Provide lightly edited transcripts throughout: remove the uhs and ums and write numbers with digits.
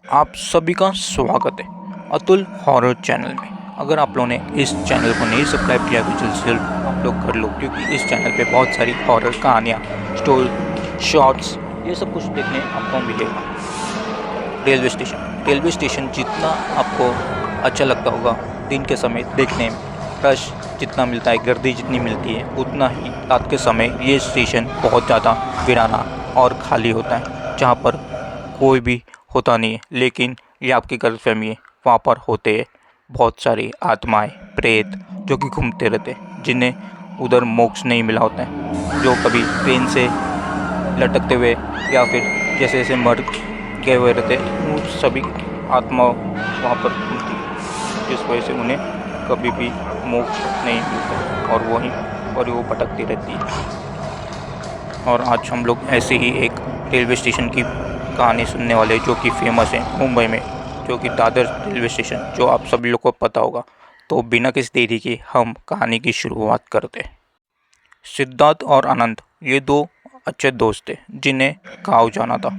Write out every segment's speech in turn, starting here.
आप सभी का स्वागत है अतुल हॉरर चैनल में। अगर आप लोगों ने इस चैनल को नहीं सब्सक्राइब किया तो जल्द से जल्द आप लोग कर लो, क्योंकि इस चैनल पे बहुत सारी हॉरर कहानियाँ, स्टोरी, शॉर्ट्स, ये सब कुछ देखने आपको मिलेगा। रेलवे स्टेशन जितना आपको अच्छा लगता होगा दिन के समय देखने में, रश जितना मिलता है, गर्दी जितनी मिलती है, उतना ही रात के समय ये स्टेशन बहुत ज़्यादा वीराना और खाली होता है, जहाँ पर कोई भी होता नहीं है। लेकिन ये आपकी गलतफहमी है, वहाँ पर होते हैं बहुत सारी आत्माएं, प्रेत जो कि घूमते रहते हैं, जिन्हें उधर मोक्ष नहीं मिला होता है, जो कभी ट्रेन से लटकते हुए या फिर जैसे जैसे मर गए हुए रहते हैं, उन सभी आत्मा वहाँ पर घूमती है, जिस वजह से उन्हें कभी भी मोक्ष नहीं मिलता और वो भटकती रहती है। और आज हम लोग ऐसे ही एक रेलवे स्टेशन की कहानी सुनने वाले, जो कि फेमस है मुंबई में, जो कि दादर रेलवे स्टेशन, जो आप सभी लोग को पता होगा। तो बिना किसी देरी के हम कहानी की शुरुआत करते हैं। सिद्धार्थ और आनंद ये दो अच्छे दोस्त थे, जिन्हें गाँव जाना था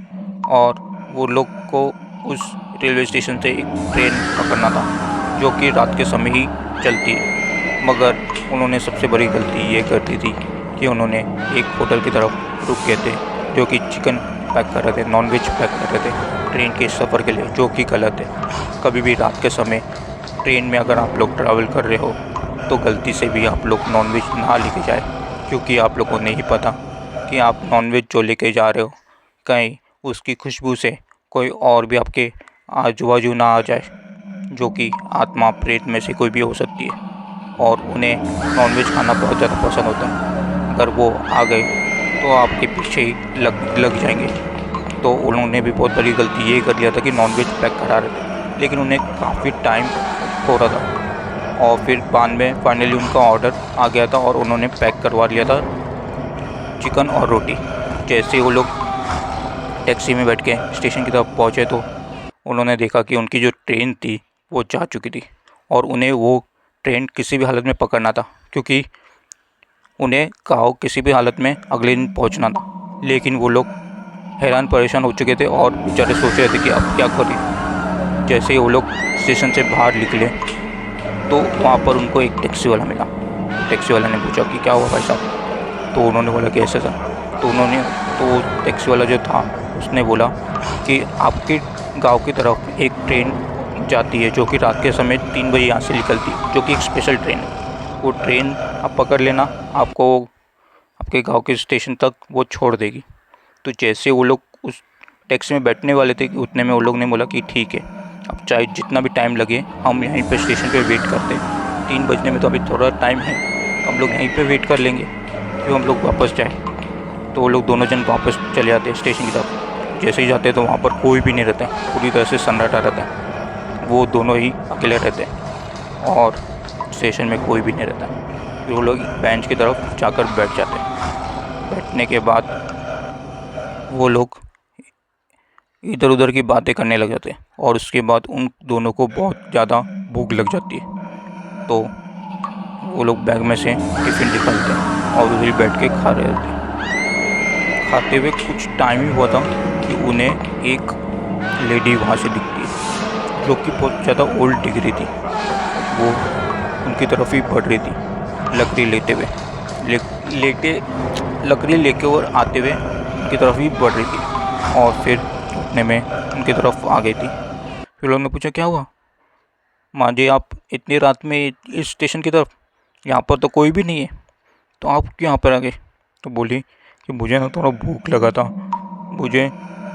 और वो लोग को उस रेलवे स्टेशन से एक ट्रेन पकड़ना था, जो कि रात के समय ही चलती है। मगर उन्होंने सबसे बड़ी गलती ये कर दी थी कि उन्होंने एक होटल की तरफ रुक गए थे, जो कि चिकन पैक कर रहे थे, नॉनवेज पैक कर रहे थे ट्रेन के सफ़र के लिए, जो कि गलत है। कभी भी रात के समय ट्रेन में अगर आप लोग ट्रैवल कर रहे हो तो गलती से भी आप लोग नॉनवेज ना लेके जाए, क्योंकि आप लोगों को नहीं पता कि आप नॉनवेज जो लेके जा रहे हो कहीं उसकी खुशबू से कोई और भी आपके आजू बाजू ना आ जाए, जो कि आत्मा प्रेत में से कोई भी हो सकती है, और उन्हें नॉनवेज खाना बहुत ज़्यादा पसंद होता है। अगर वो आ गए तो आपके पीछे ही लग जाएंगे। तो उन्होंने भी बहुत बड़ी गलती ये कर दिया था कि नॉनवेज पैक करा रहे थे, लेकिन उन्हें काफ़ी टाइम हो रहा था और फिर बाद में फाइनली उनका ऑर्डर आ गया था और उन्होंने पैक करवा लिया था चिकन और रोटी। जैसे ही वो लोग टैक्सी में बैठ के स्टेशन की तरफ पहुँचे तो उन्होंने देखा कि उनकी जो ट्रेन थी वो जा चुकी थी और उन्हें वो ट्रेन किसी भी हालत में पकड़ना था, क्योंकि उन्हें गाँव किसी भी हालत में अगले दिन पहुंचना था। लेकिन वो लोग हैरान परेशान हो चुके थे और बेचारे सोच रहे थे कि अब क्या करें। जैसे ही वो लोग स्टेशन से बाहर निकले तो वहाँ पर उनको एक टैक्सी वाला मिला। टैक्सी वाले ने पूछा कि क्या हुआ भाई साहब, तो उन्होंने बोला कि ऐसा था। तो टैक्सी वाला जो था उसने बोला कि आपके गाँव की तरफ एक ट्रेन जाती है, जो कि रात के समय 3 बजे यहाँ से निकलती है, जो कि एक स्पेशल ट्रेन है। वो ट्रेन आप पकड़ लेना, आपको आपके गांव के स्टेशन तक वो छोड़ देगी। तो जैसे वो लोग उस टैक्सी में बैठने वाले थे कि उतने में वो लोग ने बोला कि ठीक है, अब चाहे जितना भी टाइम लगे हम यहीं पे स्टेशन पे वेट करते हैं, 3 बजने में तो अभी थोड़ा टाइम है, तो हम लोग यहीं पे वेट कर लेंगे, क्यों हम लोग वापस जाए। तो वो लोग दोनों जन वापस चले जाते हैं स्टेशन की तरफ। जैसे ही जाते हैं तो वहाँ पर कोई भी नहीं रहता है, पूरी तरह से सन्नाटा रहता है, वो दोनों ही अकेले रहते हैं और स्टेशन में कोई भी नहीं रहता है। फिर वो लोग बेंच की तरफ जाकर बैठ जाते हैं। बैठने के बाद वो लोग इधर उधर की बातें करने लग जाते हैं और उसके बाद उन दोनों को बहुत ज़्यादा भूख लग जाती है। तो वो लोग बैग में से टिफ़िन निकालते हैं और उधर ही बैठ के खा रहे थे। खाते हुए कुछ टाइम ही हुआ था कि उन्हें एक लेडी वहाँ से दिखती है, जो कि बहुत ज़्यादा ओल्ड दिख रही थी। वो उनकी तरफ ही बढ़ रही थी लकड़ी लेते हुए, लकड़ी लेके और आते हुए उनकी तरफ ही बढ़ रही थी और फिर उठने में उनकी तरफ आ गई थी। फिर लोगों ने पूछा क्या हुआ माँ जी, आप इतनी रात में इस स्टेशन की तरफ, यहाँ पर तो कोई भी नहीं है, तो आप क्यों यहाँ पर आ गए। तो बोली कि मुझे ना थोड़ा भूख लगा था,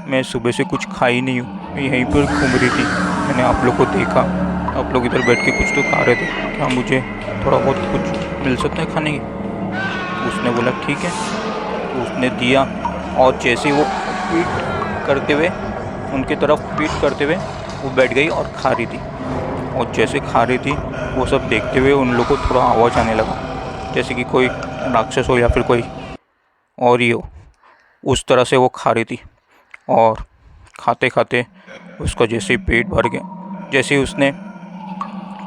मैं सुबह से कुछ खा ही नहीं हूँ, मैं यहीं पर घूम रही थी, मैंने आप लोग को देखा, आप लोग इधर बैठ के कुछ तो खा रहे थे, क्या मुझे थोड़ा बहुत कुछ मिल सकता है खाने की। उसने बोला ठीक है। तो उसने दिया और जैसे ही वो उनकी तरफ पीठ करते हुए वो बैठ गई और खा रही थी। और जैसे खा रही थी वो सब देखते हुए उन लोगों को थोड़ा आवाज़ आने लगा, जैसे कि कोई राक्षस हो या फिर कोई और ही हो। उस तरह से वो खा रही थी और खाते खाते उसका जैसे ही पेट भर गया, जैसे ही उसने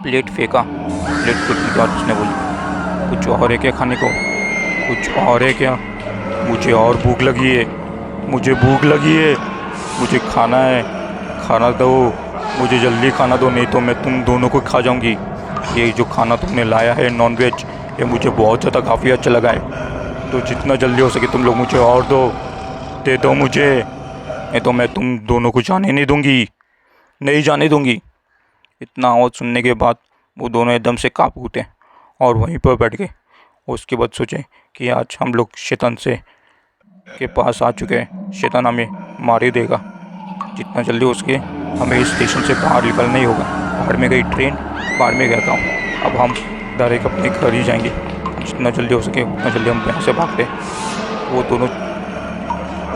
प्लेट फेंकने के बाद उसने बोली कुछ और है क्या खाने को, कुछ और है क्या, मुझे और भूख लगी है, मुझे भूख लगी है, मुझे खाना है, खाना दो, मुझे जल्दी खाना दो, नहीं तो मैं तुम दोनों को खा जाऊंगी। ये जो खाना तुमने लाया है नॉनवेज, ये मुझे बहुत ज़्यादा काफ़ी अच्छा लगा है। तो जितना जल्दी हो सके तुम लोग मुझे और दे दो मुझे, नहीं तो मैं तुम दोनों को जाने नहीं दूंगी, नहीं जाने दूंगी। इतना आवाज़ सुनने के बाद वो दोनों एकदम से काँप उठे और वहीं पर बैठ गए। उसके बाद सोचे कि आज हम लोग शैतान से के पास आ चुके हैं, शैतान हमें मार ही देगा। जितना जल्दी हो सके हमें इस स्टेशन से बाहर निकलना ही होगा। बाहर में गई ट्रेन, बाहर में गया गाँव। अब हम डायरेक्ट अपने घर ही जाएंगे। जितना जल्दी हो सके उतना जल्दी हम यहाँ से भागते। वो दोनों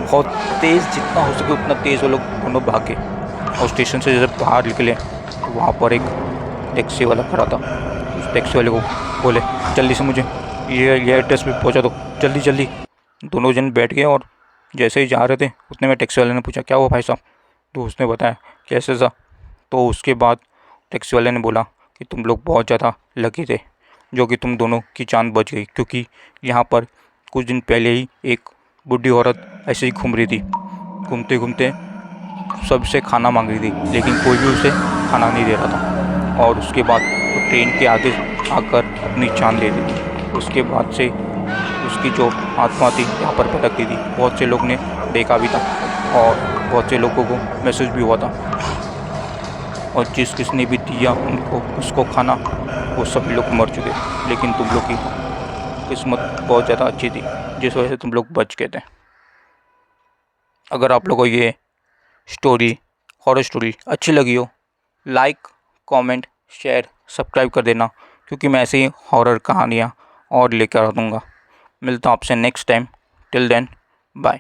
बहुत तेज़, जितना हो सके उतना तेज़ वो लोग दोनों भागे और स्टेशन से जब बाहर निकले तो वहाँ पर एक टैक्सी वाला खड़ा था। उस टैक्सी वाले को बोले, जल्दी से मुझे ये एड्रेस पे पहुँचा दो, जल्दी जल्दी। दोनों जन बैठ गए और जैसे ही जा रहे थे उतने में टैक्सी वाले ने पूछा, क्या हुआ भाई साहब? तो उसने बताया कैसे था। तो उसके बाद टैक्सी वाले ने बोला कि तुम लोग बहुत ज़्यादा लकी थे जो कि तुम दोनों की जान बच गई, क्योंकि यहाँ पर कुछ दिन पहले ही एक बूढ़ी औरत ऐसे ही घूम रही थी। घूमते घूमते सबसे खाना मांग रही थी, लेकिन कोई भी उसे खाना नहीं दे रहा था। और उसके बाद वो ट्रेन के आगे आकर अपनी जान ले ली। उसके बाद से उसकी जो आत्मा थी यहाँ पर भटकती थी। बहुत से लोग ने देखा भी था और बहुत से लोगों को महसूस भी हुआ था। और किसने भी दिया उनको उसको खाना, वो सभी लोग मर चुके। लेकिन तुम लोग की किस्मत बहुत ज़्यादा अच्छी थी, जिस वजह से तुम लोग बच गए थे। अगर आप लोगों को ये स्टोरी, हॉरर स्टोरी अच्छी लगी हो, लाइक, कमेंट, शेयर, सब्सक्राइब कर देना, क्योंकि मैं ऐसे ही हॉरर कहानियाँ और लेकर आ दूँगा। मिलता हूँ आपसे next time. Till then, bye.